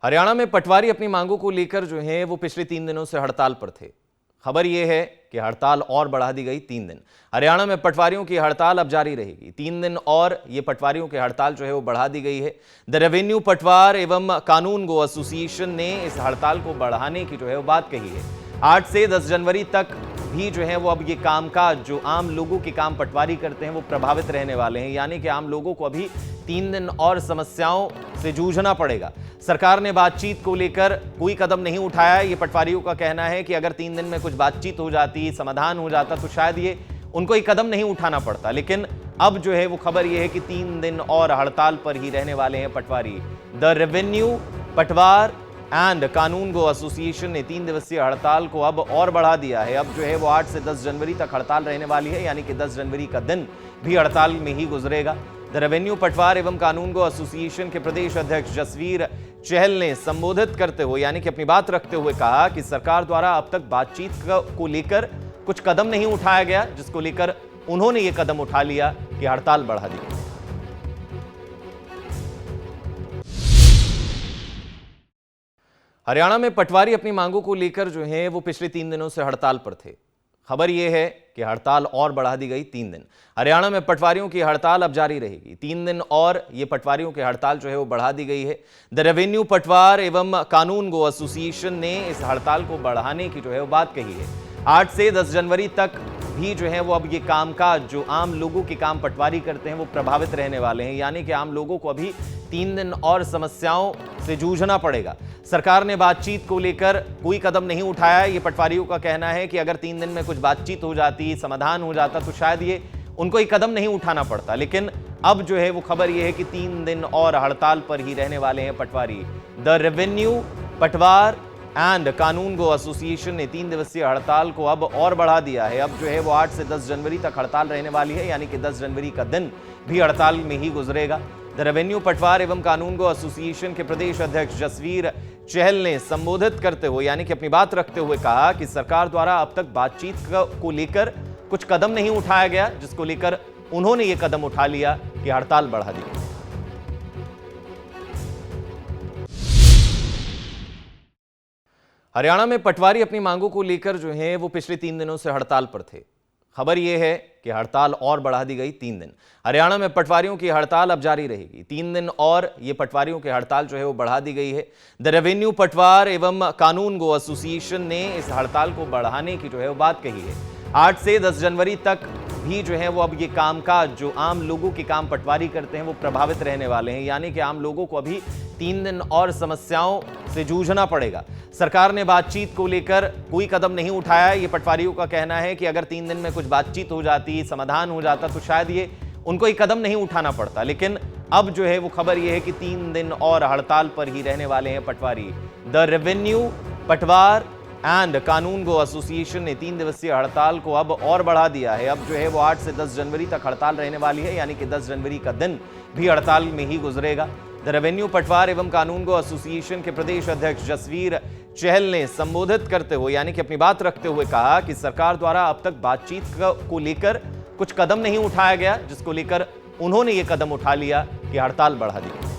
हरियाणा में पटवारी अपनी मांगों को लेकर जो है वो पिछले 3 दिनों से हड़ताल पर थे। खबर यह है कि हड़ताल और बढ़ा दी गई 3 दिन। हरियाणा में पटवारियों की हड़ताल अब जारी रहेगी 3 दिन और ये पटवारियों की हड़ताल जो है वो बढ़ा दी गई है। द रेवेन्यू पटवार एवं कानून गो एसोसिएशन ने इस हड़ताल को बढ़ाने की जो है वो बात कही है। 8 से 10 जनवरी तक भी जो है वो अब ये कामकाज जो आम लोगों के काम पटवारी करते हैं वो प्रभावित रहने वाले हैं, यानी कि आम लोगों को अभी 3 दिन और समस्याओं से जूझना पड़ेगा। सरकार ने बातचीत को लेकर कोई कदम नहीं उठाया। ये पटवारियों का कहना है कि अगर 3 दिन में कुछ बातचीत हो जाती, समाधान हो जाता तो शायद ये उनको ये कदम नहीं उठाना पड़ता, लेकिन अब जो है वो खबर ये है कि 3 दिन और हड़ताल पर ही रहने वाले हैं पटवारी। द रेवेन्यू पटवार एंड कानून गो एसोसिएशन ने 3 दिवसीय हड़ताल को अब और बढ़ा दिया है। अब जो है वो 8 से 10 जनवरी तक हड़ताल रहने वाली है, यानी कि 10 जनवरी का दिन भी हड़ताल में ही गुजरेगा। द रेवेन्यू पटवार एवं कानून गो एसोसिएशन के प्रदेश अध्यक्ष जसवीर चहल ने संबोधित करते हुए यानी कि अपनी बात रखते हुए कहा कि सरकार द्वारा अब तक बातचीत को लेकर कुछ कदम नहीं उठाया गया, जिसको लेकर उन्होंने ये कदम उठा लिया कि हड़ताल बढ़ा दी। हरियाणा में पटवारी अपनी मांगों को लेकर जो है वो पिछले 3 दिनों से हड़ताल पर थे। खबर यह है कि हड़ताल और बढ़ा दी गई 3 दिन। हरियाणा में पटवारियों की हड़ताल अब जारी रहेगी 3 दिन और ये पटवारियों की हड़ताल जो है वो बढ़ा दी गई है। द रेवेन्यू पटवार एवं कानून गो एसोसिएशन ने इस हड़ताल को बढ़ाने की जो है वो बात कही है। 8 से 10 जनवरी तक भी जो है वो अब ये कामकाज जो आम लोगों के काम पटवारी करते हैं वो प्रभावित रहने वाले हैं, यानी कि आम लोगों को अभी 3 दिन और समस्याओं से जूझना पड़ेगा। सरकार ने बातचीत को लेकर कोई कदम नहीं उठाया। ये पटवारियों का कहना है कि अगर 3 दिन में कुछ बातचीत हो जाती, समाधान हो जाता तो शायद ये उनको ये कदम नहीं उठाना पड़ता, लेकिन अब जो है वो खबर ये है कि 3 दिन और हड़ताल पर ही रहने वाले हैं पटवारी। द रेवेन्यू पटवार एंड कानून गो एसोसिएशन ने 3 दिवसीय हड़ताल को अब और बढ़ा दिया है। अब जो है वो 8 से 10 जनवरी तक हड़ताल रहने वाली है, यानी कि 10 जनवरी का दिन भी हड़ताल में ही गुजरेगा। द रेवेन्यू पटवार एवं कानून गो एसोसिएशन के प्रदेश अध्यक्ष जसवीर चहल ने संबोधित करते हुए यानी कि अपनी बात रखते हुए कहा कि सरकार द्वारा अब तक बातचीत को लेकर कुछ कदम नहीं उठाया गया, जिसको लेकर उन्होंने ये कदम उठा लिया कि हड़ताल बढ़ा दी। हरियाणा में पटवारी अपनी मांगों को लेकर जो है वो पिछले 3 दिनों से हड़ताल पर थे। खबर यह है कि हड़ताल और बढ़ा दी गई 3 दिन। हरियाणा में पटवारियों की हड़ताल अब जारी रहेगी 3 दिन और ये पटवारियों की हड़ताल जो है वो बढ़ा दी गई है। द रेवेन्यू पटवार एवं कानून गो एसोसिएशन ने इस हड़ताल को बढ़ाने की जो है वो बात कही है। 8 से 10 जनवरी तक भी जो है वो अब ये कामकाज जो आम लोगों के काम पटवारी करते हैं वो प्रभावित रहने वाले हैं, यानी कि आम लोगों को अभी 3 दिन और समस्याओं से जूझना पड़ेगा। सरकार ने बातचीत को लेकर कोई कदम नहीं उठाया। ये पटवारियों का कहना है कि अगर 3 दिन में कुछ बातचीत हो जाती, समाधान हो जाता तो शायद ये उनको ये कदम नहीं उठाना पड़ता, लेकिन अब जो है वो खबर ये है कि 3 दिन और हड़ताल पर ही रहने वाले हैं पटवारी। द रेवेन्यू पटवार एंड कानून गो एसोसिएशन ने 3 दिवसीय हड़ताल को अब और बढ़ा दिया है। अब जो है वो 8 से 10 जनवरी तक हड़ताल रहने वाली है, यानी कि 10 जनवरी का दिन भी हड़ताल में ही गुजरेगा। द रेवेन्यू पटवार एवं कानून गो एसोसिएशन के प्रदेश अध्यक्ष जसवीर चहल ने संबोधित करते हुए यानी कि अपनी बात रखते हुए कहा कि सरकार द्वारा अब तक बातचीत को लेकर कुछ कदम नहीं उठाया गया, जिसको लेकर उन्होंने ये कदम उठा लिया कि हड़ताल बढ़ा दी।